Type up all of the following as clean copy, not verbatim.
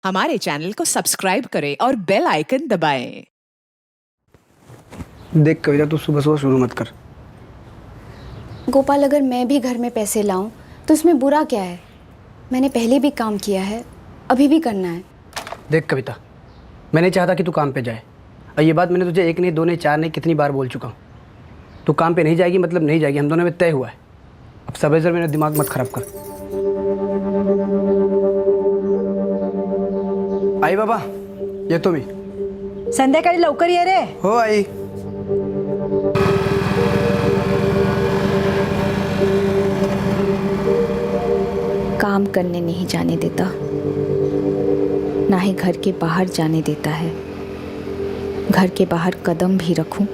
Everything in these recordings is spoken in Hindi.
हमारे चैनल को सब्सक्राइब करें और बेल आइकन दबाएं। देख कविता, तू सुबह सुबह शुरू मत कर। गोपाल, अगर मैं भी घर में पैसे लाऊं तो इसमें बुरा क्या है? मैंने पहले भी काम किया है, अभी भी करना है। देख कविता, मैं नहीं चाहता कि तू काम पे जाए, और ये बात मैंने तुझे एक नहीं, दो नहीं, चार नहीं, कितनी बार बोल चुका हूँ। तू काम पे नहीं जाएगी मतलब नहीं जाएगी, हम दोनों में तय हुआ है। अब सब मेरा दिमाग मत खराब कर। आई बाबा, ये तो मी संध्याकाळी लवकर ये रे. हो आई. काम करने नहीं जाने देता, ना ही घर के बाहर जाने देता है। घर के बाहर कदम भी रखूं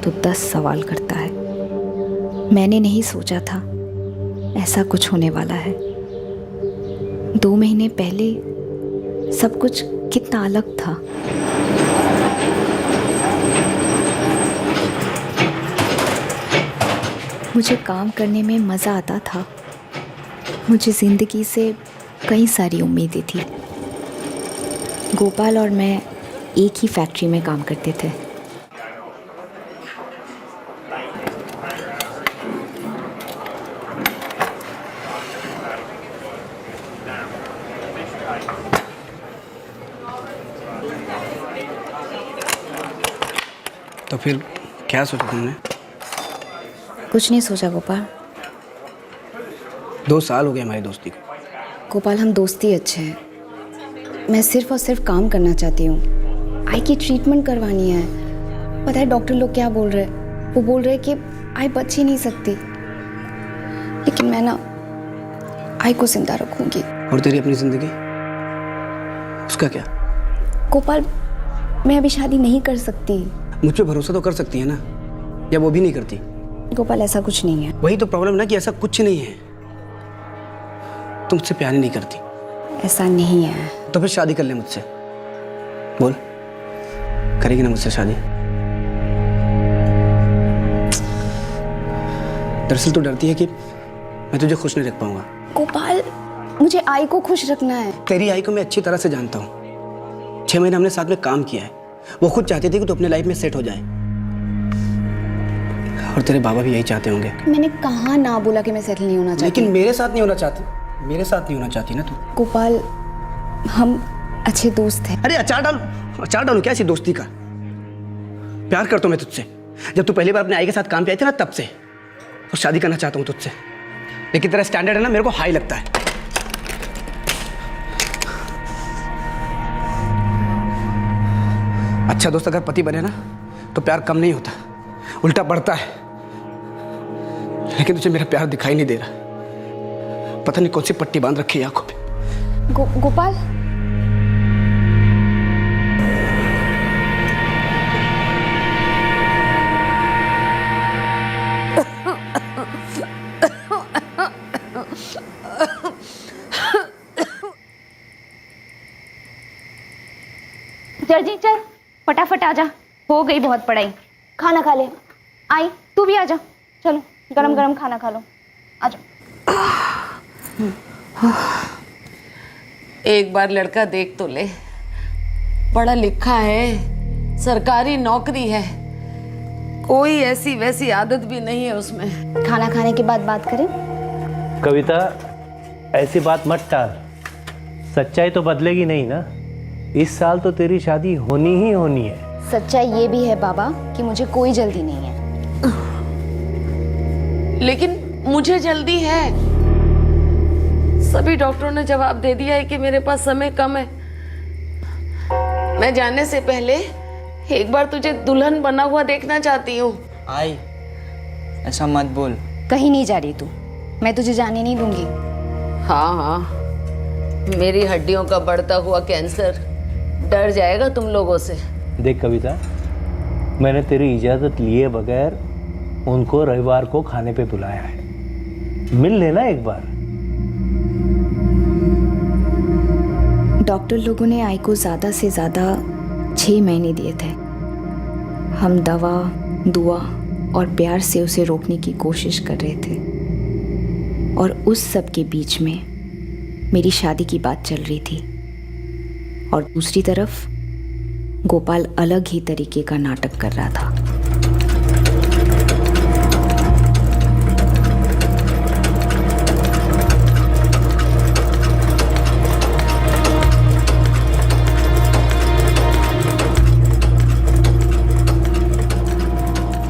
तो 10 सवाल करता है। मैंने नहीं सोचा था ऐसा कुछ होने वाला है। 2 महीने पहले सब कुछ कितना अलग था। मुझे काम करने में मज़ा आता था। मुझे ज़िंदगी से कई सारी उम्मीदें थी। गोपाल और मैं एक ही फैक्ट्री में काम करते थे। तो फिर क्या सोचा तुमने? कुछ नहीं सोचा गोपाल। 2 साल हो गए हमारी दोस्ती को। गोपाल, हम दोस्ती अच्छे हैं। मैं सिर्फ और सिर्फ काम करना चाहती हूँ। आई की ट्रीटमेंट करवानी है। पता है डॉक्टर लोग क्या बोल रहे हैं? वो बोल रहे हैं कि आई बच ही नहीं सकती, लेकिन मैं ना आई को जिंदा रखूंगी। और तेरी अपनी जिंदगी, उसका क्या? गोपाल, मैं अभी शादी नहीं कर सकती। मुझ पे भरोसा तो कर सकती है ना, या वो भी नहीं करती? गोपाल, ऐसा कुछ नहीं है। वही तो प्रॉब्लम ना कि ऐसा कुछ नहीं है। तुम मुझसे प्यार ही नहीं करती। ऐसा नहीं है। तो फिर शादी कर ले मुझसे। बोल, करेगी ना मुझसे शादी? दरअसल तो डरती है कि मैं तुझे खुश नहीं रख पाऊंगा। गोपाल, मुझे आई को खुश रखना है। तेरी आई को मैं अच्छी तरह से जानता हूँ। 6 महीने हमने साथ में काम किया है। वो खुद चाहती थी कि तू अपने लाइफ में सेट हो जाए, और तेरे बाबा भी यही चाहते होंगे। मैंने कहाँ ना बोला कि मैं सेटल नहीं होना चाहती। लेकिन मेरे साथ नहीं होना चाहती। मेरे साथ नहीं होना चाहती ना तू? गोपाल, हम अच्छे दोस्त हैं। अरे अचार डालू क्या ऐसी दोस्ती का? प्यार करता हूं मैं तुझसे। जब तू पहली बार अपने आई के साथ काम पे आई थी ना, तब से। और शादी करना चाहता हूँ तुझसे, लेकिन तेरा स्टैंडर्ड है ना, मेरे को हाई लगता है। अच्छा दोस्त अगर पति बने ना, तो प्यार कम नहीं होता, उल्टा बढ़ता है। लेकिन तुझे मेरा प्यार दिखाई नहीं दे रहा। पता नहीं कौन सी पट्टी बांध रखी है आंखों पे। गोपाल, चल जी चल, फटाफट आ जा, हो गई बहुत पढ़ाई। खाना खा ले। आई तू भी आ जा, चलो गरम गरम खाना खा लो, आ जा। एक बार लड़का देख तो ले, पढ़ा लिखा है, सरकारी नौकरी है, कोई ऐसी वैसी आदत भी नहीं है उसमें। खाना खाने के बाद बात करें। कविता, ऐसी बात मत टाल। सच्चाई तो बदलेगी नहीं ना। इस साल तो तेरी शादी होनी ही होनी है। सच्चाई ये भी है बाबा कि मुझे कोई जल्दी नहीं है। लेकिन मुझे जल्दी है। सभी डॉक्टरों ने जवाब दे दिया है कि मेरे पास समय कम है। मैं जाने से पहले एक बार तुझे दुल्हन बना हुआ देखना चाहती हूँ। आई, ऐसा मत बोल। कहीं नहीं जा रही तू, मैं तुझे जाने नहीं दूंगी। हाँ हाँ, मेरी हड्डियों का बढ़ता हुआ कैंसर डर जाएगा तुम लोगों से। देख कविता, मैंने तेरी इजाज़त लिए बगैर उनको रविवार को खाने पे बुलाया है। मिल लेना एक बार। डॉक्टर लोगों ने आई को ज़्यादा से ज़्यादा 6 महीने दिए थे। हम दवा, दुआ और प्यार से उसे रोकने की कोशिश कर रहे थे, और उस सब के बीच में मेरी शादी की बात चल रही थी। और दूसरी तरफ गोपाल अलग ही तरीके का नाटक कर रहा था।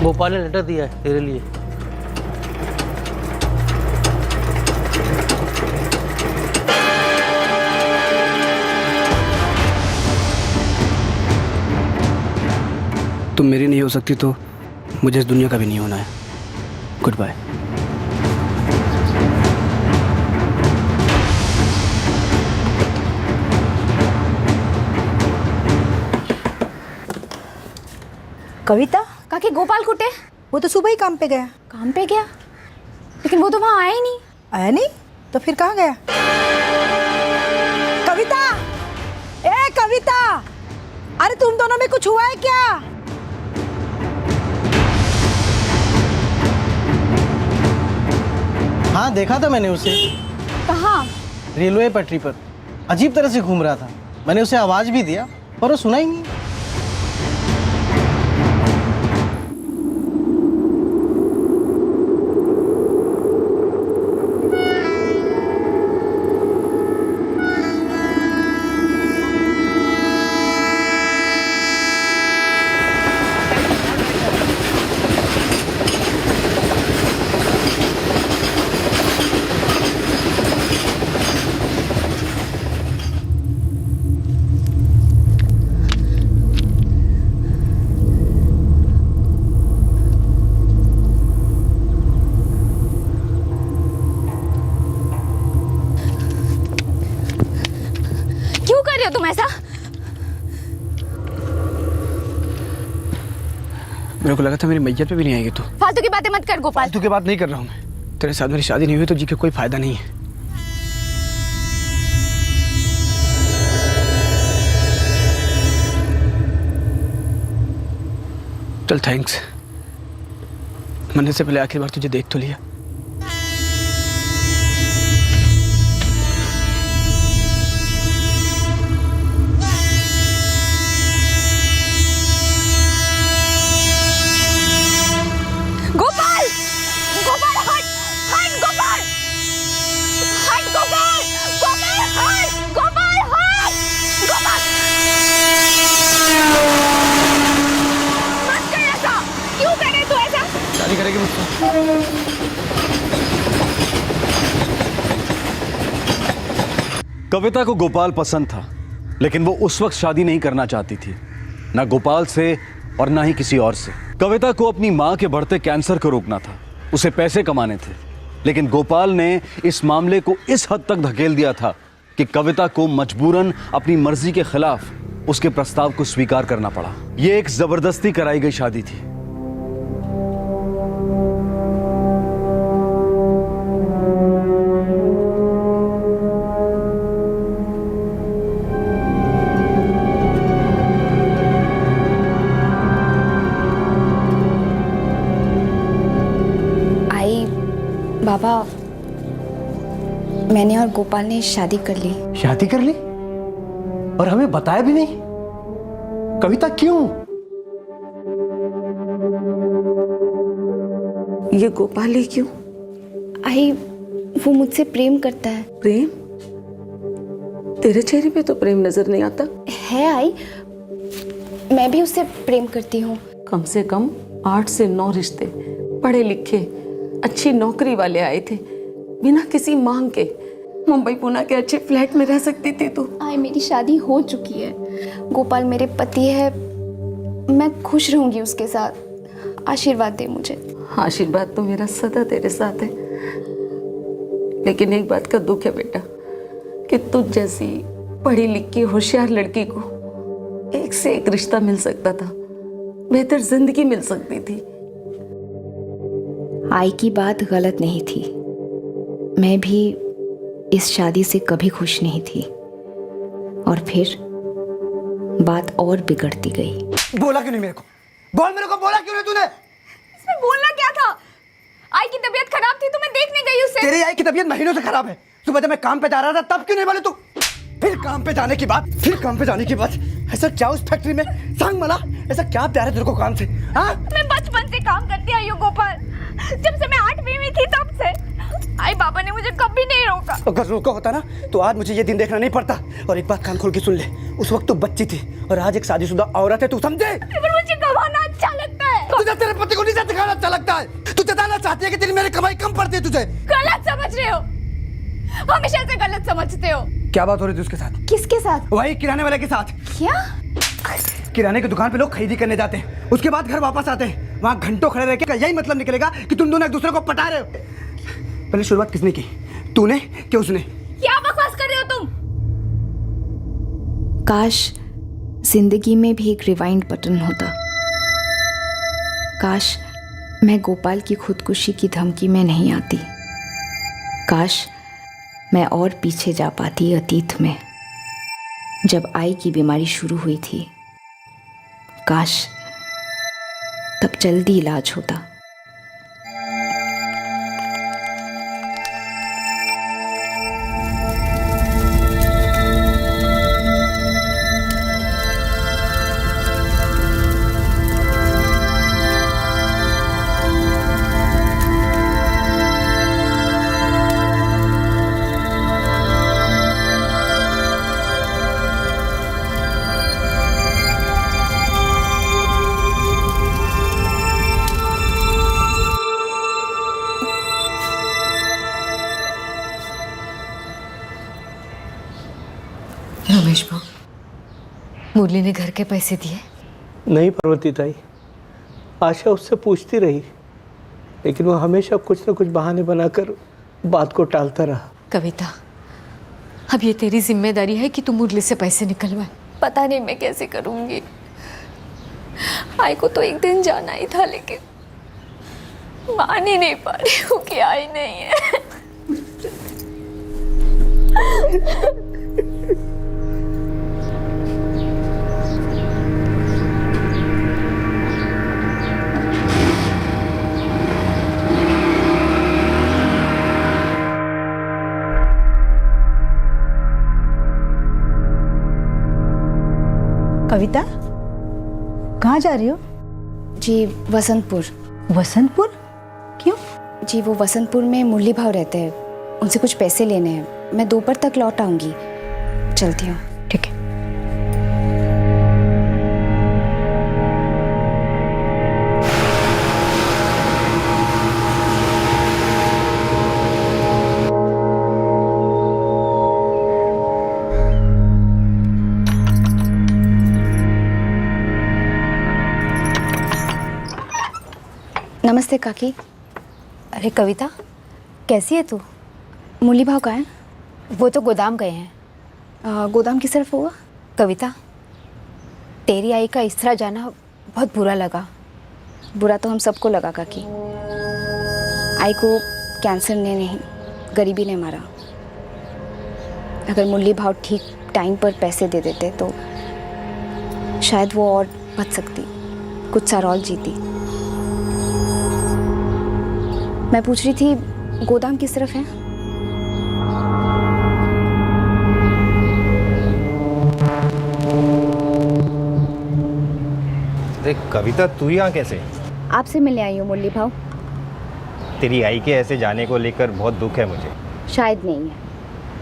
गोपाल ने लेटर दिया है तेरे लिए। तुम मेरी नहीं हो सकती तो मुझे इस दुनिया का भी नहीं होना है। Good bye. कविता, काकी गोपाल कुटे? वो तो सुबह ही काम पे गया। काम पे गया? लेकिन वो तो वहां आया ही नहीं। आया नहीं तो फिर कहाँ गया? कविता, ए कविता, अरे तुम दोनों में कुछ हुआ है क्या? हाँ, देखा था मैंने उसे। कहाँ? रेलवे पटरी पर अजीब तरह से घूम रहा था। मैंने उसे आवाज भी दिया पर वो सुना ही नहीं। क्यों कर रहे हो तुम ऐसा? मेरे को लगा था मेरी मैयत पे भी नहीं आएगी तू। फालतू की बातें मत कर गोपाल। फालतू की बात नहीं कर रहा हूँ मैं। तेरे साथ मेरी शादी नहीं हुई तो जी के कोई फायदा नहीं है। चल थैंक्स। मरने से पहले आखिरी बार तुझे देख तो लिया। गोपाल! गोपाल हट! हट गोपाल! हट गोपाल! गोपाल हट! गोपाल हट! गोपाल! मत कर ऐसा! क्यों कर रहे तू ऐसा? शादी करेगी मुझसे? कविता को गोपाल पसंद था, लेकिन वो उस वक्त शादी नहीं करना चाहती थी, ना गोपाल से और ना ही किसी और से। कविता को अपनी मां के बढ़ते कैंसर को रोकना था, उसे पैसे कमाने थे, लेकिन गोपाल ने इस मामले को इस हद तक धकेल दिया था कि कविता को मजबूरन अपनी मर्जी के खिलाफ उसके प्रस्ताव को स्वीकार करना पड़ा। यह एक जबरदस्ती कराई गई शादी थी। बाबा, मैंने और गोपाल ने शादी कर ली। शादी कर ली और हमें बताया भी नहीं? कविता क्यों? ये गोपाल ही क्यों? आई, वो मुझसे प्रेम करता है। प्रेम? तेरे चेहरे पे तो प्रेम नजर नहीं आता। है आई, मैं भी उससे प्रेम करती हूँ। कम से कम 8 से 9 रिश्ते, पढ़े लिखे अच्छी नौकरी वाले आए थे, बिना किसी मांग के। मुंबई पुणे के अच्छे फ्लैट में रह सकती थी तू। आई, मेरी शादी हो चुकी है। गोपाल मेरे पति है, मैं खुश रहूंगी उसके साथ। आशीर्वाद दे मुझे। आशीर्वाद तो मेरा सदा तेरे साथ है, लेकिन एक बात का दुख है बेटा कि तुझ जैसी पढ़ी लिखी होशियार लड़की को एक से एक रिश्ता मिल सकता था, बेहतर जिंदगी मिल सकती थी। आई की बात गलत नहीं थी, मैं भी इस शादी से कभी खुश नहीं थी, और फिर बात और बिगड़ती गई। बोला क्यों नहीं मेरे को? बोल मेरे को, बोला क्यों नहीं तूने? इसमें बोलना क्या था? आई की तबीयत खराब थी तो मैं देखने गई उसे। तेरी आई की तबीयत महीनों से खराब है। सुबह जब मैं काम पे जा रहा था तब क्यों नहीं बोले तू? फिर काम पे जाने के बाद ऐसा क्या उस फैक्ट्री में सांग मला, ऐसा क्या प्यार है तेरे को काम से? हाँ, मैं बचपन से काम करती आई हूँ गोपाल, जब से मैं 8वीं में थी तब से। आई बाबा ने मुझे कभी नहीं रोका। अगर रोका होता ना तो आज मुझे ये दिन देखना नहीं पड़ता। और एक बात कान खोल के सुन ले, उस वक्त तू बच्ची थी और आज एक शादीशुदा औरत है, तू समझे? पर मुझे कमाना अच्छा लगता है। तुझे तेरे पति को नहीं दिखाना अच्छा लगता है? तू जताना चाहती है कि तेरी मेरी कमाई कम पड़ती है तुझे? गलत समझ रहे हो, हमेशा से गलत समझते हो। क्या बात हो रही थी उसके साथ? किसके साथ? वही किराने वाले के साथ। क्या? किराने की दुकान पे लोग खरीदी करने जाते हैं, उसके बाद घर वापस आते हैं, वहाँ घंटों खड़े रह के यही मतलब निकलेगा कि तुम दोनों एक दूसरे को पटा रहे हो। पहले शुरुआत किसने की, तूने कि उसने? क्या बकवास कर रहे हो तुम? काश जिंदगी में भी एक रिवाइंड बटन होता। काश मैं गोपाल की खुदकुशी की धमकी में नहीं आती। काश मैं और पीछे जा पाती अतीत में, जब आई की बीमारी शुरू हुई थी। काश तब जल्दी इलाज होता। रमेश भाऊ, मुरली ने घर के पैसे दिए? नहीं पार्वती ताई, आशा उससे पूछती रही, लेकिन वो हमेशा कुछ न कुछ बहाने बनाकर बात को टालता रहा। कविता, अब ये तेरी जिम्मेदारी है कि तू मुरली से पैसे निकलवाए। पता नहीं मैं कैसे करूंगी। आई को तो एक दिन जाना ही था, लेकिन मान ही नहीं पा रही हूँ कि आई नहीं है। कविता, कहाँ जा रही हो? जी वसंतपुर। वसंतपुर? क्यों? जी वो वसंतपुर में मुरली भाव रहते हैं, उनसे कुछ पैसे लेने हैं। मैं दोपहर तक लौट आऊंगी, चलती हूँ। ठीक है। नमस्ते काकी। अरे कविता, कैसी है तू? मुरली भाव कहाँ है? वो तो गोदाम गए हैं। गोदाम किस तरफ होगा? कविता, तेरी आई का इस तरह जाना बहुत बुरा लगा। बुरा तो हम सबको लगा काकी। आई को कैंसर ने नहीं, गरीबी ने मारा। अगर मुरली भाव ठीक टाइम पर पैसे दे देते तो शायद वो और बच सकती, कुछ साल और जीती। मैं पूछ रही थी गोदाम किस तरफ है? अरे कविता, तू यहाँ कैसे? आपसे मिलने आई हूँ मुरली भाव। तेरी आई के ऐसे जाने को लेकर बहुत दुख है मुझे। शायद नहीं है,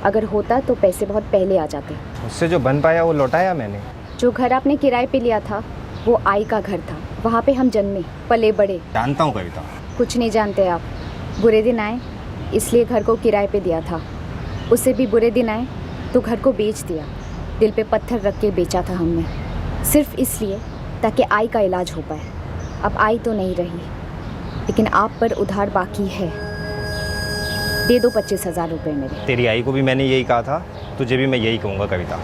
अगर होता तो पैसे बहुत पहले आ जाते। उससे जो बन पाया वो लौटाया मैंने। जो घर आपने किराए पे लिया था वो आई का घर था, वहाँ पे हम जन्मे पले बड़े। जानता हूँ कविता। कुछ नहीं जानते आप। बुरे दिन आए इसलिए घर को किराए पे दिया था, उससे भी बुरे दिन आए तो घर को बेच दिया। दिल पे पत्थर रख के बेचा था हमने, सिर्फ इसलिए ताकि आई का इलाज हो पाए। अब आई तो नहीं रही, लेकिन आप पर उधार बाकी है। दे दो 25,000 रुपये मेरे। तेरी आई को भी मैंने यही कहा था, तुझे भी मैं यही कहूँगा कविता।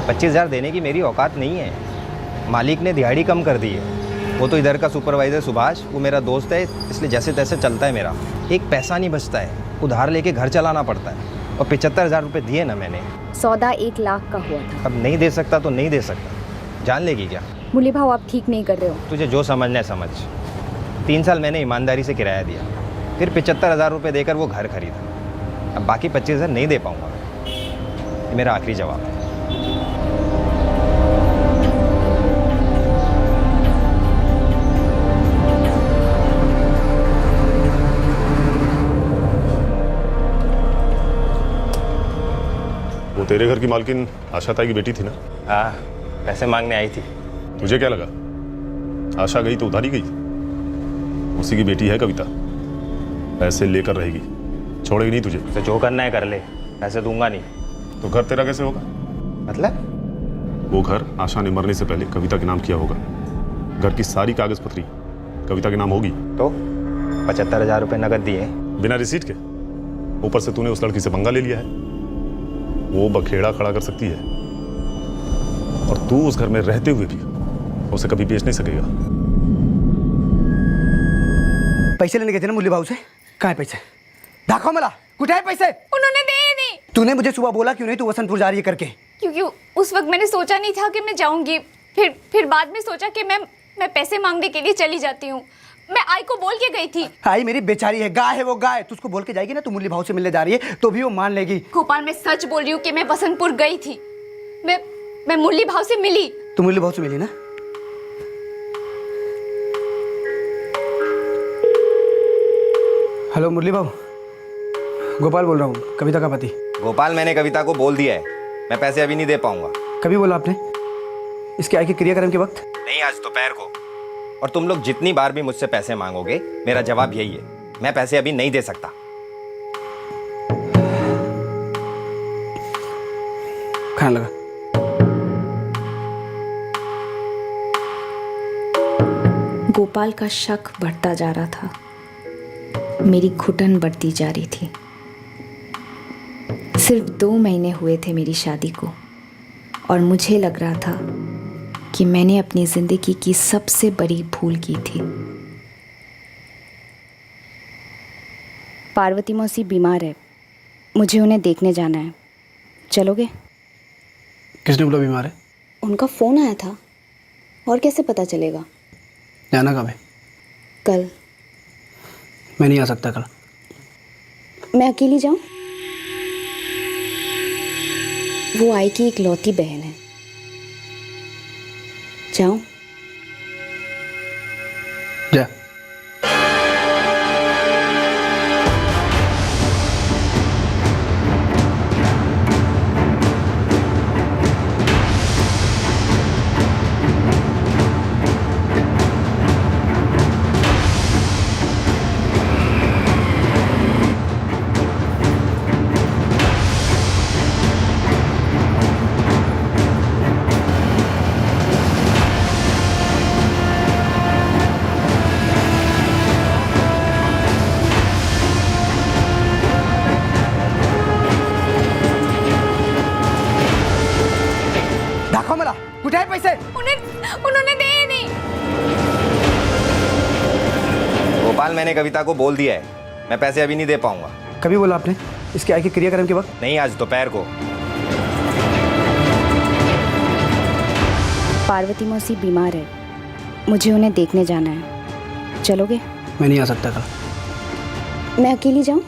25,000 देने की मेरी औकात नहीं है। मालिक ने दिहाड़ी कम कर दी है। वो तो इधर का सुपरवाइज़र सुभाष, वो मेरा दोस्त है, इसलिए जैसे तैसे चलता है मेरा। एक पैसा नहीं बचता है, उधार लेके घर चलाना पड़ता है। और 75,000 रुपये दिए ना मैंने। सौदा 1 लाख का हुआ था। अब नहीं दे सकता तो नहीं दे सकता, जान लेगी क्या? मुरली भाव आप ठीक नहीं कर रहे हो। तुझे जो समझना है समझ। 3 साल मैंने ईमानदारी से किराया दिया, फिर 75,000 रुपये देकर वो घर खरीदा। अब बाकी 25,000 नहीं दे पाऊँगा। ये मेरा आखिरी जवाब है। वो तेरे घर की मालकिन आशा ताई की बेटी थी ना? हाँ, पैसे मांगने आई थी। तुझे क्या लगा आशा गई तो उधारी गई? उसी की बेटी है कविता, पैसे लेकर रहेगी, छोड़ेगी नहीं तुझे। तो जो करना है कर ले, पैसे दूंगा नहीं। तो घर तेरा कैसे होगा? मतलब? वो घर आशा ने मरने से पहले कविता के नाम किया होगा। घर की सारी कागज पत्री कविता के नाम होगी। तो 75,000 रुपये नगद दिए बिना रिसीट के। ऊपर से तूने उस लड़की से पंगा ले लिया है। वो बखेड़ा खड़ा कर सकती है और तू उस घर में रहते हुए भी उसे कभी बेच नहीं सकेगा। पैसे लेने गए थे ना मुरली भाऊ से, कहाँ है पैसे? दाखो मला, कुछ है पैसे? उन्होंने दिए नहीं। तूने मुझे सुबह बोला क्यों नहीं तू वसंतपुर जा रही है करके? क्योंकि उस वक्त मैंने सोचा नहीं था कि मैं जाऊंगी। फिर बाद में सोचा कि मैं पैसे मांगने के लिए चली जाती हूँ। मैं आई को बोल के गई थी। आई मेरी बेचारी है, गाय है वो गाय। तू उसको बोल के जाएगी ना तू मुरली भाऊ से मिलने जा रही है तो भी वो मान लेगी। गोपाल, मैं सच बोल रही हूँ कि मैं वसंतपुर गई थी। मैं मुरली भाव से मिली। तू मुरली भाऊ से मिली ना? हेलो मुरली भाऊ, गोपाल बोल रहा हूँ, कविता का पति। गोपाल, मैंने कविता को बोल दिया है, मैं पैसे अभी नहीं दे पाऊंगा। कभी बोला आपने? इसके आई के क्रियाक्रम के वक्त? नहीं, आज दोपहर को। और तुम लोग जितनी बार भी मुझसे पैसे मांगोगे मेरा जवाब यही है, मैं पैसे अभी नहीं दे सकता। खाने लगा। गोपाल का शक बढ़ता जा रहा था, मेरी घुटन बढ़ती जा रही थी। सिर्फ 2 महीने हुए थे मेरी शादी को और मुझे लग रहा था कि मैंने अपनी जिंदगी की सबसे बड़ी भूल की थी। पार्वती मौसी बीमार है, मुझे उन्हें देखने जाना है, चलोगे? किसने बोला बीमार है? उनका फोन आया था। और कैसे पता चलेगा? जाना कब है? कल। मैं नहीं आ सकता कल। मैं अकेली जाऊं? वो आई की इकलौती बहन है। जाऊं? जा। कुठे आहे पैसे? उन्होंने दिए नहीं। गोपाल, मैंने कविता को बोल दिया है, मैं पैसे अभी नहीं दे पाऊंगा। कभी बोला आपने? इसके आई के क्रियाक्रम के वक्त? नहीं, आज दोपहर को। पार्वती मौसी बीमार है, मुझे उन्हें देखने जाना है, चलोगे? मैं नहीं आ सकता कल। मैं अकेली जाऊं?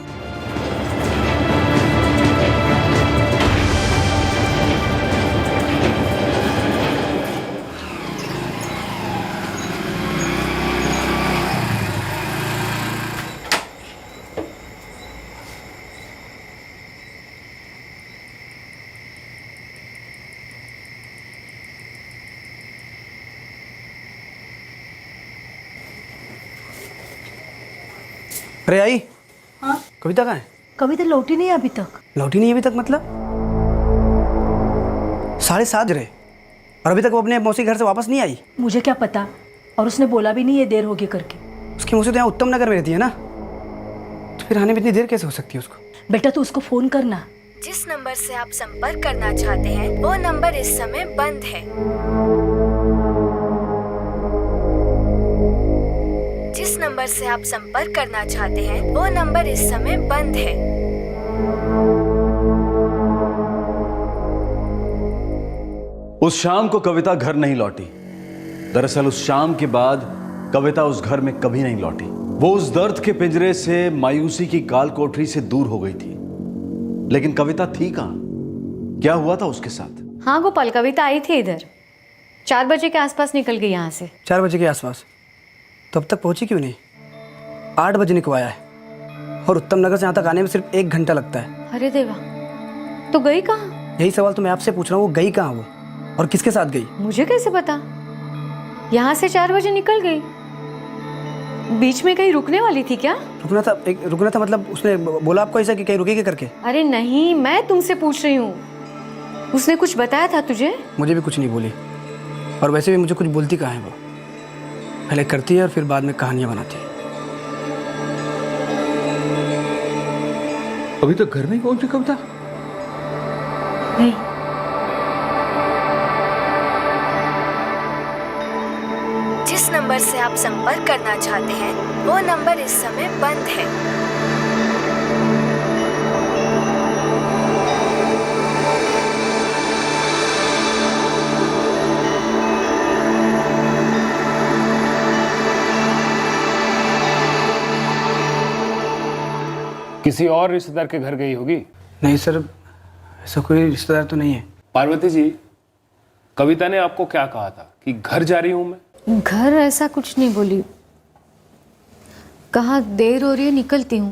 अरे आई। हाँ? कविता कहाँ है? कविता लौटी नहीं अभी तक। लौटी नहीं अभी तक मतलब? 7:30 रहे और अभी तक वो अपने मौसी घर से वापस नहीं आई। मुझे क्या पता, और उसने बोला भी नहीं ये देर होगी करके। उसकी मौसी तो यहाँ उत्तम नगर में रहती है ना, तो फिर आने में इतनी देर कैसे हो सकती है उसको? बेटा तू उसको फोन करना। जिस नंबर से आप संपर्क करना चाहते हैं वो नंबर इस समय बंद है। जिस नंबर से आप संपर्क करना चाहते हैं वो नंबर इस समय बंद है। उस शाम को कविता घर नहीं लौटी। दरअसल उस शाम के बाद कविता उस घर में कभी नहीं लौटी। वो उस दर्द के पिंजरे से, मायूसी की काल कोठरी से दूर हो गई थी। लेकिन कविता थी कहां? क्या हुआ था उसके साथ? हाँ गोपाल, कविता आई थी इधर, 4 बजे के आसपास निकल गई यहाँ से। 4 बजे के आसपास? तो अब तक पहुंची क्यों नहीं? 8 बजे निकलवाया है और उत्तम नगर से यहाँ तक आने में सिर्फ 1 घंटा लगता है। अरे देवा, तो गई कहाँ? यही सवाल तो मैं आपसे पूछ रहा हूँ, वो गई कहाँ वो, और किसके साथ गई? मुझे कैसे पता? यहाँ से 4 बजे निकल गई। बीच में कहीं रुकने वाली थी क्या? रुकना था मतलब उसने बोला आपको ऐसा कि कहीं रुकेगी करके? अरे नहीं, मैं तुमसे पूछ रही हूँ, उसने कुछ बताया था तुझे? मुझे भी कुछ नहीं बोली, और वैसे भी मुझे कुछ बोलती कहाँ है वो। पहले करती है और फिर बाद में कहानियाँ बनाती है। अभी तक घर नहीं पहुंची कविता? नहीं। जिस नंबर से आप संपर्क करना चाहते हैं वो नंबर इस समय बंद है। किसी और रिश्तेदार के घर गई होगी? नहीं सर, ऐसा कोई रिश्तेदार तो नहीं है। पार्वती जी, कविता ने आपको क्या कहा था कि घर जा रही हूं मैं? घर ऐसा कुछ नहीं बोली, कहा देर हो रही है निकलती हूँ।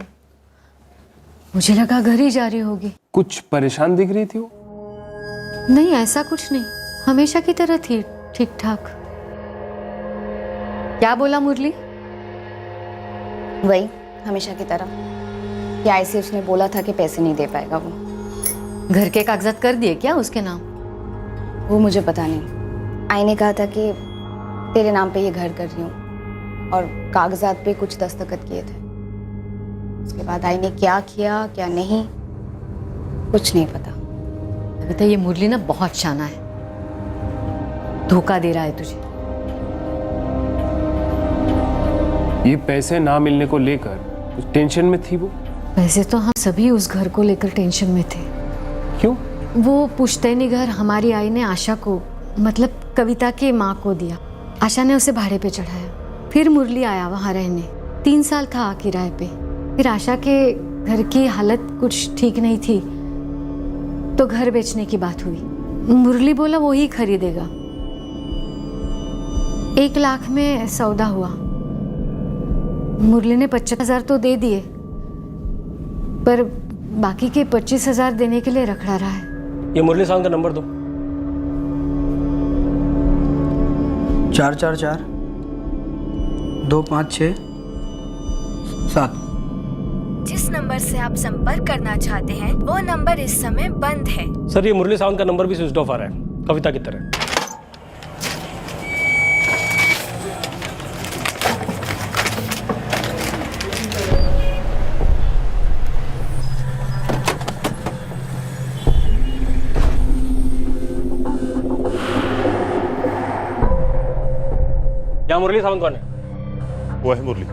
मुझे लगा घर ही जा रही होगी। कुछ परेशान दिख रही थी वो? नहीं, ऐसा कुछ नहीं, हमेशा की तरह थी, ठीक ठाक। क्या बोला मुरली? वही हमेशा की तरह, क्या ऐसे उसने बोला था कि पैसे नहीं दे पाएगा वो। घर के कागजात कर दिए क्या उसके नाम? वो मुझे पता नहीं। आई ने कहा था कि तेरे नाम पे ये घर कर रही हूँ, और कागजात पे कुछ दस्तखत किए थे। उसके बाद आई ने क्या किया क्या नहीं कुछ नहीं पता। बेटा ये मुरली ना बहुत शाना है, धोखा दे रहा है तुझे। ये पैसे ना मिलने को लेकर कुछ टेंशन में थी वो? वैसे तो हम सभी उस घर को लेकर टेंशन में थे। क्यों? वो पुश्तैनी घर हमारी आई ने आशा को, मतलब कविता की माँ को दिया। आशा ने उसे भाड़े पे चढ़ाया, फिर मुरली आया वहाँ रहने। 3 साल था किराए पे। फिर आशा के घर की हालत कुछ ठीक नहीं थी, तो घर बेचने की बात हुई। मुरली बोला वो ही खरीदेगा। 1 लाख में सौदा हुआ। मुरली ने 25,000 तो दे दिए, पर बाकी के 25,000 देने के लिए रखड़ा रहा है। ये मुरली साहब का नंबर दो। 444 256 7। जिस नंबर से आप संपर्क करना चाहते हैं वो नंबर इस समय बंद है। सर ये मुरली साहब का नंबर भी स्विच ऑफ आ रहा है, कविता की तरह। क्या मुरली सावंत कौन है? वो है मुरली।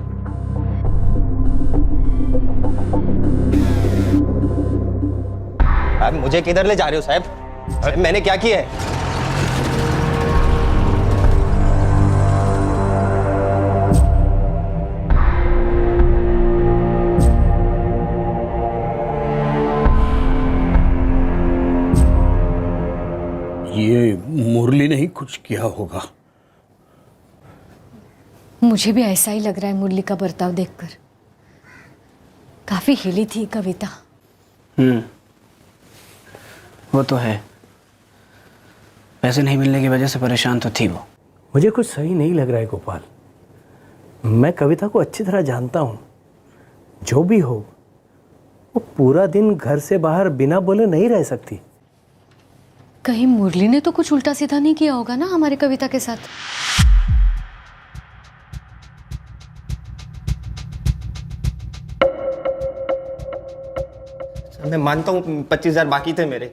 आप मुझे किधर ले जा रहे हो साहब? मैंने क्या किया है? ये मुरली ने ही कुछ किया होगा। मुझे भी ऐसा ही लग रहा है मुरली का बर्ताव देखकर। काफी हिली थी कविता। वो तो है, पैसे नहीं मिलने की वजह से परेशान तो थी वो। मुझे कुछ सही नहीं लग रहा है गोपाल। मैं कविता को अच्छी तरह जानता हूँ। जो भी हो, वो पूरा दिन घर से बाहर बिना बोले नहीं रह सकती। कहीं मुरली ने तो कुछ उल्टा सीधा नहीं किया होगा ना हमारे कविता के साथ? मैं मानता हूँ 25,000 बाकी थे मेरे,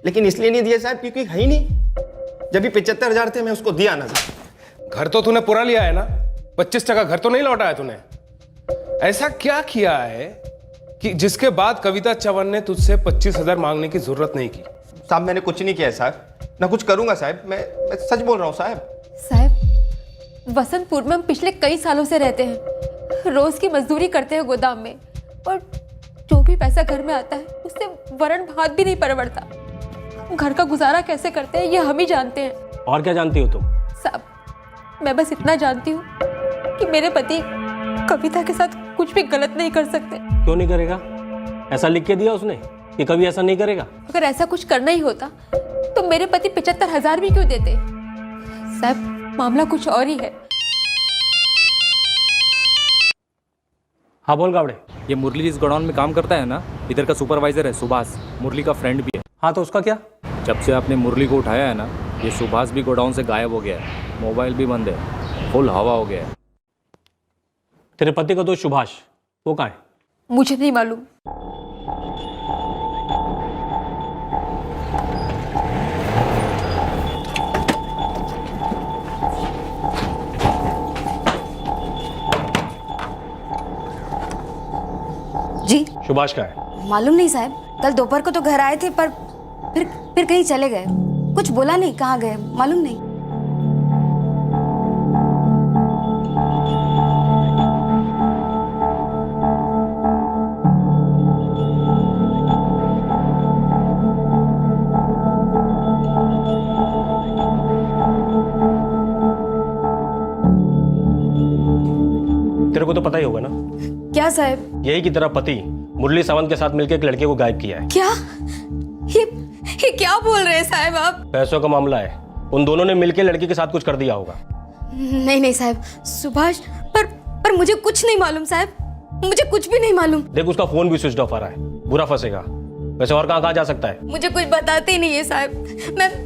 लेकिन इसलिए नहीं दिए साहब क्योंकि है ही नहीं। जब भी 75,000 थे मैं उसको दिया ना साहब। घर तो तूने पूरा लिया है ना, 25% घर तो नहीं लौटाया तूने। ऐसा क्या किया है कि जिसके बाद कविता चवन ने तुझसे 25,000 मांगने की जरूरत नहीं की? साहब मैंने कुछ नहीं किया है साहब, ना कुछ करूंगा साहब। मैं सच बोल रहा हूँ साहब। साहब वसंतपुर में हम पिछले कई सालों से रहते हैं, रोज की मजदूरी करते हैं गोदाम में, और जो भी पैसा घर में आता है उससे वरण भात भी नहीं परवड़ता। घर का गुजारा कैसे करते हैं ये हम ही जानते हैं। और क्या जानती हो तुम? साहब, मैं बस इतना जानती हूँ कि मेरे पति कविता के साथ कुछ भी गलत नहीं कर सकते। क्यों नहीं करेगा? ऐसा लिख के दिया उसने कि कभी ऐसा नहीं करेगा? अगर ऐसा कुछ करना ही होता तो मेरे पति 75,000 भी क्यों देते? साहब, मामला कुछ और ही है। हाँ बोल गावड़े। ये मुरली जिस गोडाउन में काम करता है ना, इधर का सुपरवाइजर है सुभाष, मुरली का फ्रेंड भी है। हाँ तो उसका क्या? जब से आपने मुरली को उठाया है ना, ये सुभाष भी गोडाउन से गायब हो गया है, मोबाइल भी बंद है, फुल हवा हो गया है। तेरे पति का दोस्त सुभाष, वो कहाँ है? मुझे नहीं मालूम। जी सुभाष कहाँ है? मालूम नहीं साहब, कल दोपहर को तो घर आए थे पर फिर कहीं चले गए। कुछ बोला नहीं, कहाँ गए मालूम नहीं। तेरे को तो पता ही होगा ना। क्या साहब? यही की तरह पति मुरली सावंत के साथ मिलकर एक लड़के को गायब किया है। क्या? ये क्या बोल रहे हैं साहब आप? पैसों का मामला है, उन दोनों ने मिलकर लड़की के साथ कुछ कर दिया होगा। नहीं साहब, सुभाष पर मुझे कुछ नहीं मालूम साहब, मुझे कुछ भी नहीं मालूम। देख उसका फोन भी स्विच ऑफ आ रहा है, बुरा फंसेगा। वैसे और कहाँ जा सकता है? मुझे कुछ बताते ही नहीं है साहब,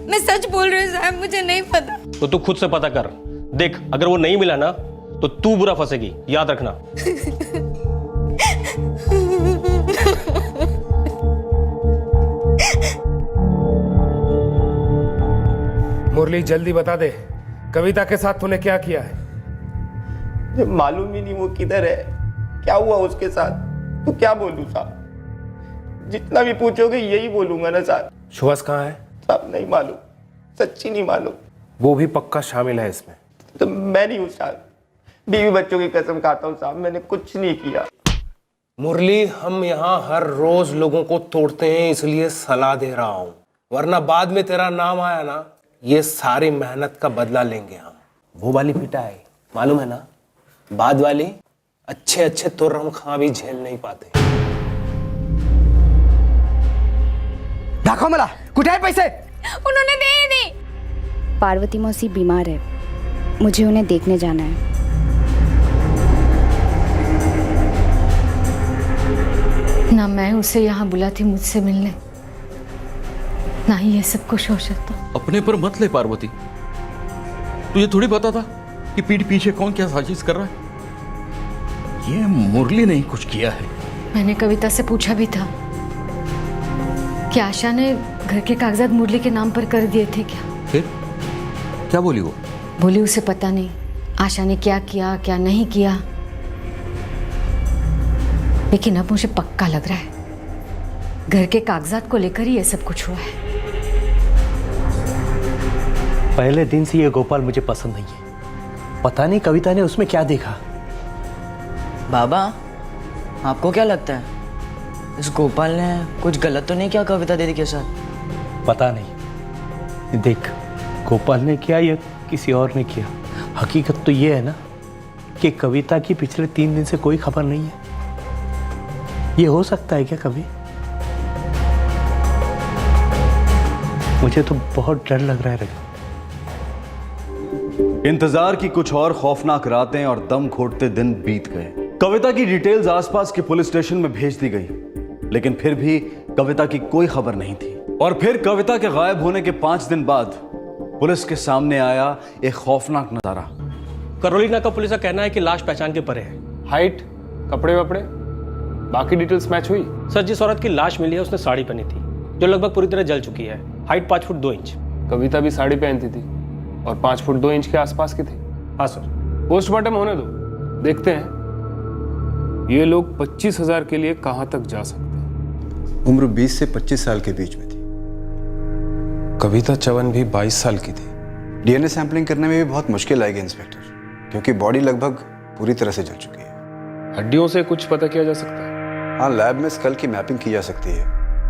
मैं सच बोल रही हूँ साहब, मुझे नहीं पता। तो तू खुद से पता कर। देख अगर वो नहीं मिला ना तो तू बुरा फंसेगी, याद रखना। मुरली जल्दी बता दे, कविता के साथ तूने क्या किया है? मालूम ही नहीं वो किधर है, क्या हुआ उसके साथ। तो क्या बोलूं साहब, जितना भी पूछोगे यही बोलूंगा ना साहब। सुभाष कहाँ है? साहब नहीं मालूम, सच्ची नहीं मालूम। वो भी पक्का शामिल है इसमें? तो मैं नहीं हूँ साहब, बीवी बच्चों की कसम खाता हूँ साहब, मैंने कुछ नहीं किया। मुरली, हम यहाँ हर रोज लोगों को तोड़ते हैं, इसलिए सलाह दे रहा हूँ, वरना बाद में तेरा नाम आया ना, ये सारी मेहनत का बदला लेंगे हम। वो वाली पिटाई मालूम है ना, बाद वाली अच्छे तुर्रम खां भी झेल नहीं पाते। दाखव मला, कुठे आहे पैसे? उन्होंने दे ही नहीं। पार्वती मौसी बीमार है, मुझे उन्हें देखने जाना है। ना मैं उसे यहाँ बुलाती मुझसे मिलने, ना ही ये सब कुछ हो सकता। अपने पर मत ले पार्वती, तुझे थोड़ी पता था कि पीठ पीछे कौन क्या साजिश कर रहा है। ये मुरली ने ही कुछ किया है। मैंने कविता से पूछा भी था कि आशा ने घर के कागजात मुरली के नाम पर कर दिए थे क्या। फिर क्या बोली वो? बोली उसे पता नहीं आशा ने क्या किया क्या नहीं किया, लेकिन अब मुझे पक्का लग रहा है घर के कागजात को लेकर ही ये सब कुछ हुआ है। पहले दिन से ये गोपाल मुझे पसंद नहीं है, पता नहीं कविता ने उसमें क्या देखा। बाबा, आपको क्या लगता है, इस गोपाल ने कुछ गलत तो नहीं किया कविता दीदी के साथ? पता नहीं, देख गोपाल ने किया या किसी और ने किया, हकीकत तो ये है ना कि कविता की पिछले 3 दिन से कोई खबर नहीं है। ये हो सकता है क्या कभी? मुझे तो बहुत डर लग रहा है रवि। इंतजार की कुछ और खौफनाक रातें और दम घोटते दिन बीत गए। कविता की डिटेल्स आसपास के पुलिस स्टेशन में भेज दी गई, लेकिन फिर भी कविता की कोई खबर नहीं थी। और फिर कविता के गायब होने के 5 दिन बाद पुलिस के सामने आया एक खौफनाक नजारा। करोलिना का पुलिस का कहना है कि लाश पहचान के परे है। हाइट, कपड़े वपड़े, बाकी डिटेल्स मैच हुई? सर, जिस औरत की लाश मिली है उसने साड़ी पहनी थी जो लगभग पूरी तरह जल चुकी है। Height 5 foot 2 inch. कविता भी साड़ी पहनती थी और 5 फुट 2 इंच के आसपास की थी। हाँ सर। पोस्टमार्टम होने दो, देखते हैं ये लोग 25,000 के लिए कहां तक जा सकते हैं। उम्र 20 से 25 साल के बीच में थी। कविता चवन भी 22 साल की थी। डीएनए सैंपलिंग करने में भी बहुत मुश्किल आएगी इंस्पेक्टर, क्योंकि बॉडी लगभग पूरी तरह से जल चुकी है। हड्डियों से कुछ पता किया जा सकता है? हाँ, लैब में स्कल की मैपिंग की जा सकती है।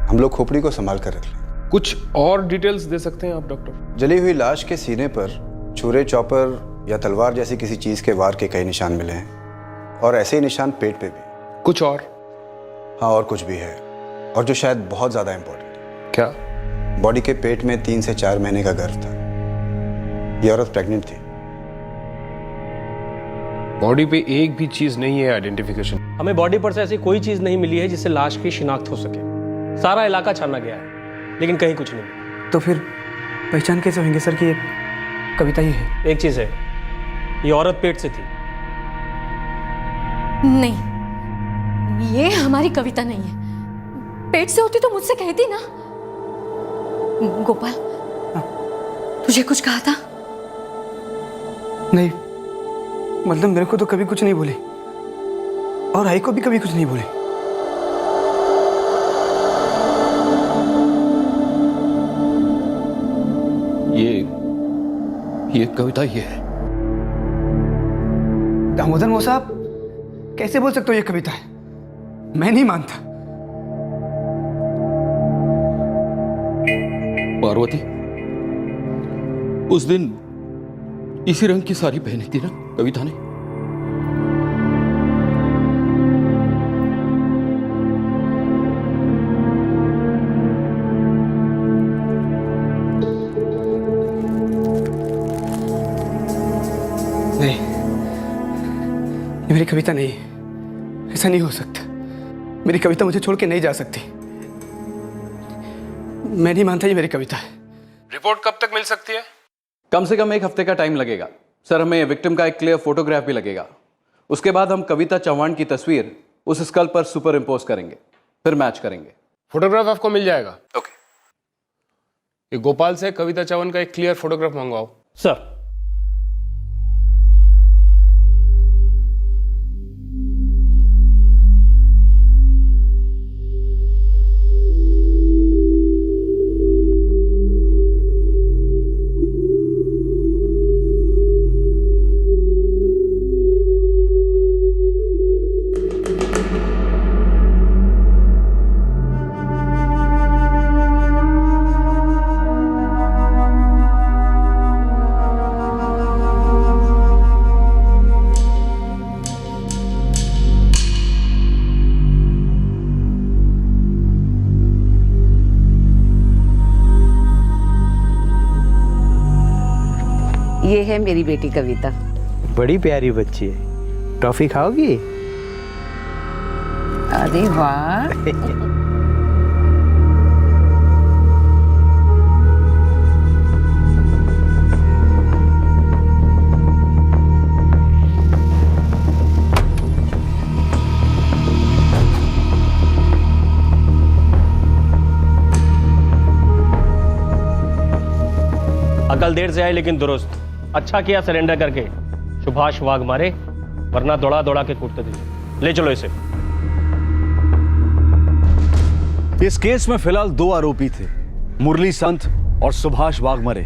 हम लोग खोपड़ी को संभाल कर रख लें। कुछ और डिटेल्स दे सकते हैं आप डॉक्टर? जली हुई लाश के सीने पर छुरे, चॉपर या तलवार जैसी किसी चीज के वार के कई निशान मिले हैं और ऐसे ही निशान पेट पे भी। कुछ और? हाँ, और कुछ भी है, और जो शायद बहुत ज्यादा इंपॉर्टेंट। क्या? बॉडी के पेट में 3 से 4 महीने का गर्भ था। ये औरत प्रेग्नेंट थी। बॉडी पे एक भी चीज नहीं है आइडेंटिफिकेशन। हमें बॉडी पर से ऐसी कोई चीज नहीं मिली है जिससे लाश की शिनाख्त हो सके। सारा इलाका छाना गया है लेकिन कहीं कुछ नहीं। तो फिर पहचान कैसे होंगे सर कि ये कविता ही है? एक चीज है, ये औरत पेट से थी। नहीं, ये हमारी कविता नहीं है। पेट से होती तो मुझसे कहती ना। गोपाल, तुझे कुछ कहा था? नहीं, मतलब मेरे को तो कभी कुछ नहीं बोले और आई को भी कभी कुछ नहीं बोले। ये कविता ही है। दामोदर मौसा, आप कैसे बोल सकते हो ये कविता है? मैं नहीं मानता। पार्वती, उस दिन इसी रंग की साड़ी पहनी थी ना कविता ने? नहीं, ये मेरी कविता नहीं है। ऐसा नहीं हो सकता। मेरी कविता मुझे छोड़ के नहीं जा सकती। मैं नहीं मानता ये मेरी कविता है। रिपोर्ट कब तक मिल सकती है? कम से कम 1 हफ्ते का टाइम लगेगा सर। हमें विक्टिम का एक क्लियर फोटोग्राफ भी लगेगा। उसके बाद हम कविता चौहान की तस्वीर उस स्कल पर सुपर इम्पोज करेंगे, फिर मैच करेंगे। फोटोग्राफ आपको मिल जाएगा? ओके। ये गोपाल से कविता चौहान का एक क्लियर फोटोग्राफ मंगवाओ। सर, ये है मेरी बेटी कविता। बड़ी प्यारी बच्ची है। टॉफी खाओगी? अरे वाह। अकल देर से आई लेकिन दुरुस्त। अच्छा किया सरेंडर करके। सुभाष वाघमारे, वरना दौड़ा दौड़ा के कूटते थे। ले चलो इसे। इस केस में फिलहाल 2 आरोपी थे, मुरली संत और सुभाष वाघमारे,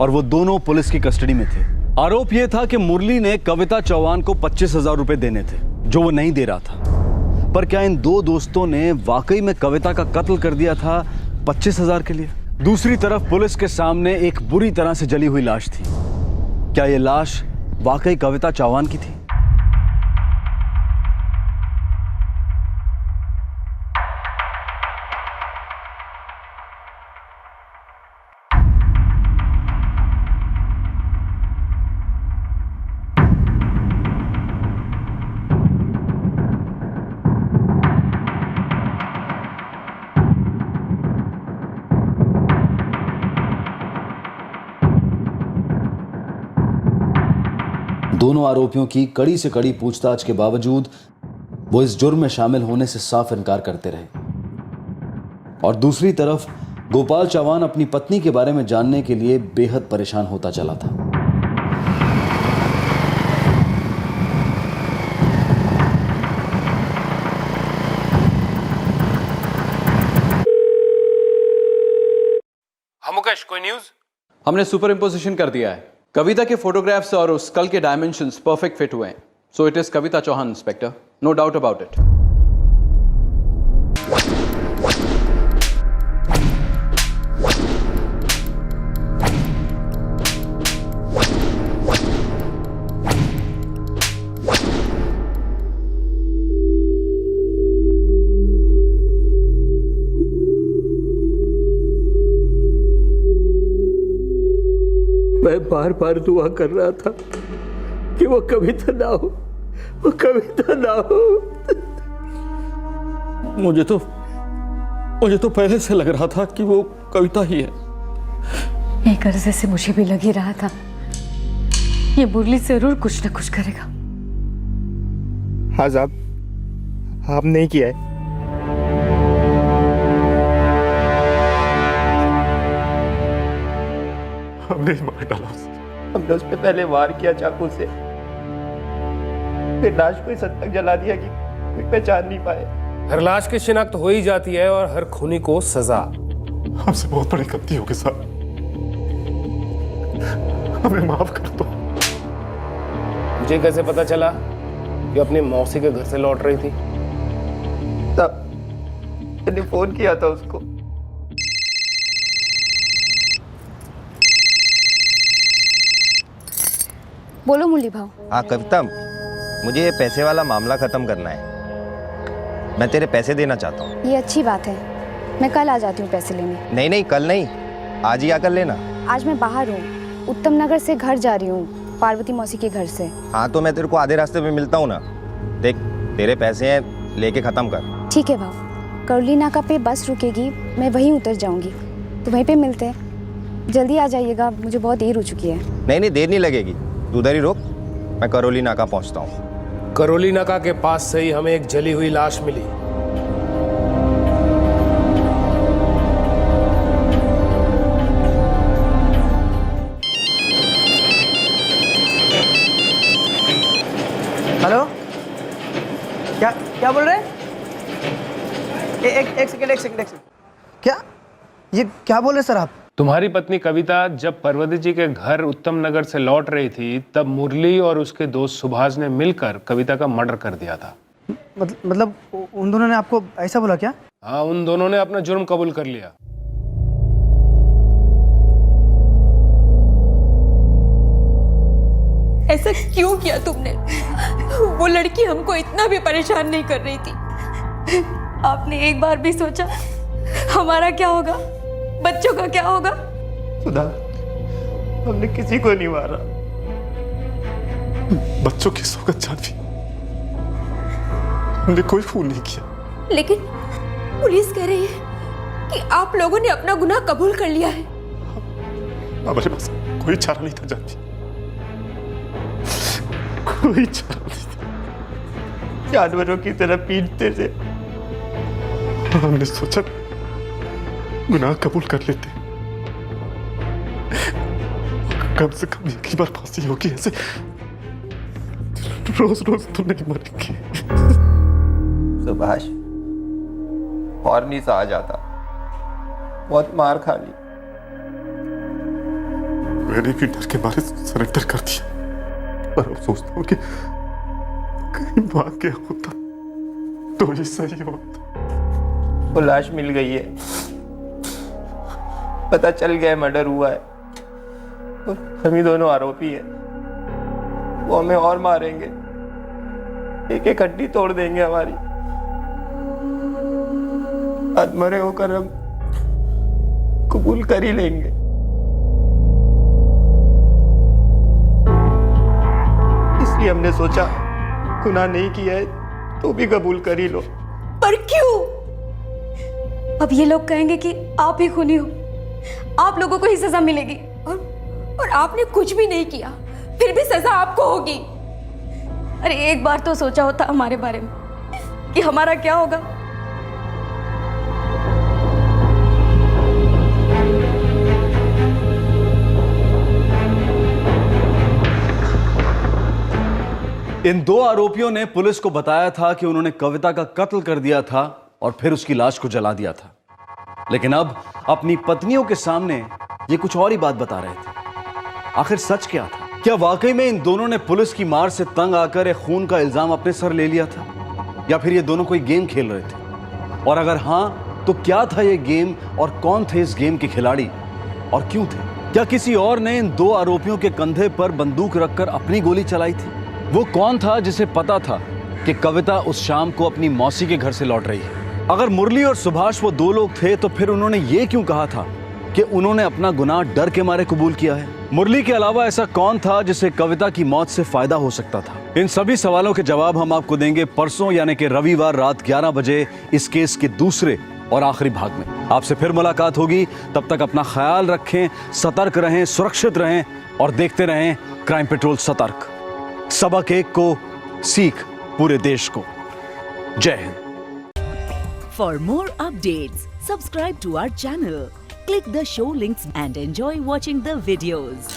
और वो दोनों पुलिस की कस्टडी में थे। आरोप यह था कि मुरली ने कविता चौहान को 25,000 रुपए देने थे जो वो नहीं दे रहा था। पर क्या इन 2 दोस्तों ने वाकई में कविता का कत्ल कर दिया था 25,000 के लिए? दूसरी तरफ पुलिस के सामने एक बुरी तरह से जली हुई लाश थी। क्या यह लाश वाकई कविता चौहान की थी? दोनों आरोपियों की कड़ी से कड़ी पूछताछ के बावजूद वो इस जुर्म में शामिल होने से साफ इनकार करते रहे। और दूसरी तरफ गोपाल चौहान अपनी पत्नी के बारे में जानने के लिए बेहद परेशान होता चला था। हाँ मुकेश, कोई न्यूज? हमने सुपर इम्पोजिशन कर दिया है। कविता के फोटोग्राफ्स और उस स्कल के डायमेंशंस परफेक्ट फिट हुए हैं। So it is Kavita Chauhan inspector, no doubt about it. मैं बार बार दुआ कर रहा था कि वो कविता ना हो, वो कविता ना हो। मुझे तो पहले से लग रहा था कि वो कविता ही है। एक अर्जे से मुझे भी लग ही रहा था ये मुरली जरूर कुछ ना कुछ करेगा। हाँ साहब, आप नहीं किया है। हमने ही मार डाला उसे। हमने उस पर पहले वार किया चाकू से, फिर लाश को इस हद तक जला दिया कि कोई पहचान नहीं पाए। हर लाश की शिनाख्त हो ही जाती है और हर खूनी को सजा। हमसे बहुत बड़ी गलती हो गई साहब, हमें माफ कर दो। मुझे कैसे पता चला कि अपनी मौसी के घर से लौट रही थी? तब मैंने फोन किया था उसको। बोलो मुरली भाव। हाँ कविता, मुझे ये पैसे वाला मामला खत्म करना है। मैं तेरे पैसे देना चाहता हूँ। ये अच्छी बात है, मैं कल आ जाती हूँ पैसे लेने। नहीं नहीं, कल नहीं, आज ही आकर लेना। आज मैं बाहर हूँ, उत्तम नगर से घर जा रही हूँ, पार्वती मौसी के घर से। हाँ तो मैं तेरे को आधे रास्ते में मिलता हूँ ना। देख तेरे पैसे हैं, लेके खत्म कर। ठीक है भाव, करौली नाका पे बस रुकेगी, मैं वहीं उतर जाऊंगी, तो वहीं पे मिलते हैं। जल्दी आ जाइएगा, मुझे बहुत देर हो चुकी है। नहीं नहीं, देर नहीं लगेगी, तू उधर ही रुक, मैं करौली नाका पहुँचता हूँ। करौली नाका के पास से ही हमें एक जली हुई लाश मिली। हेलो, क्या बोल रहे हैं? एक सेकंड। क्या ये क्या बोल रहे सर आप? तुम्हारी पत्नी कविता जब पार्वती जी के घर उत्तम नगर से लौट रही थी, तब मुरली और उसके दोस्त सुभाष ने मिलकर कविता का मर्डर कर दिया था। मतलब उन दोनों ने आपको ऐसा बोला क्या? हाँ, उन दोनों ने अपना जुर्म कबूल कर लिया। ऐसा क्यों किया तुमने? वो लड़की हमको इतना भी परेशान नहीं कर रही थी। आपने एक बार भी सोचा हमारा क्या होगा, बच्चों का क्या होगा? सुधा, हमने किसी को नहीं मारा। बच्चों की सौगत जानवी, हमने कोई खून नहीं किया। लेकिन पुलिस कह रही है कि आप लोगों ने अपना गुनाह कबूल कर लिया है। हमारे पास कोई चारा नहीं था जानवी, कोई चारा नहीं था। जानवरों की तरह पीटते थे। हमने सोचा गुनाह कबूल कर लेते, कम से कम एक ही बार फांसी होगी। ऐसे रोज रोज तो नहीं मरेंगे। सुभाष, और नहीं सहा जाता, बहुत मार खा ली। मैंने भी डर के मारे सरेंडर कर दिया, पर अब सोचता हूँ कि कहीं भाग गया होता तो ये सही होता। वो लाश मिल गई है, पता चल गया मर्डर हुआ है, हम ही दोनों आरोपी है। वो हमें और मारेंगे, एक एक हड्डी तोड़ देंगे हमारी। अधमरे होकर हम कबूल कर ही लेंगे। इसलिए हमने सोचा गुनाह नहीं किया है तो भी कबूल कर ही लो। पर क्यों? अब ये लोग कहेंगे कि आप ही खूनी हो, आप लोगों को ही सजा मिलेगी, और आपने कुछ भी नहीं किया, फिर भी सजा आपको होगी। अरे एक बार तो सोचा होता हमारे बारे में कि हमारा क्या होगा। इन दो आरोपियों ने पुलिस को बताया था कि उन्होंने कविता का कत्ल कर दिया था और फिर उसकी लाश को जला दिया था, लेकिन अब अपनी पत्नियों के सामने ये कुछ और ही बात बता रहे थे। आखिर सच क्या था? क्या वाकई में इन दोनों ने पुलिस की मार से तंग आकर एक खून का इल्जाम अपने सर ले लिया था, या फिर ये दोनों कोई गेम खेल रहे थे? और अगर हां, तो क्या था ये गेम और कौन थे इस गेम के खिलाड़ी और क्यों थे? क्या किसी और ने इन दो आरोपियों के कंधे पर बंदूक रखकर अपनी गोली चलाई थी? वो कौन था जिसे पता था कि कविता उस शाम को अपनी मौसी के घर से लौट रही है? अगर मुरली और सुभाष वो दो लोग थे, तो फिर उन्होंने ये क्यों कहा था कि उन्होंने अपना गुनाह डर के मारे कबूल किया है? मुरली के अलावा ऐसा कौन था जिसे कविता की मौत से फायदा हो सकता था? इन सभी सवालों के जवाब हम आपको देंगे परसों यानी कि रविवार रात 11 बजे इस केस के दूसरे और आखिरी भाग में। आपसे फिर मुलाकात होगी, तब तक अपना ख्याल रखें, सतर्क रहें, सुरक्षित रहें और देखते रहें क्राइम पेट्रोल सतर्क। सबक एक को, सीख पूरे देश को। जय Hind. For more updates, subscribe to our channel, click the show links and enjoy watching the videos.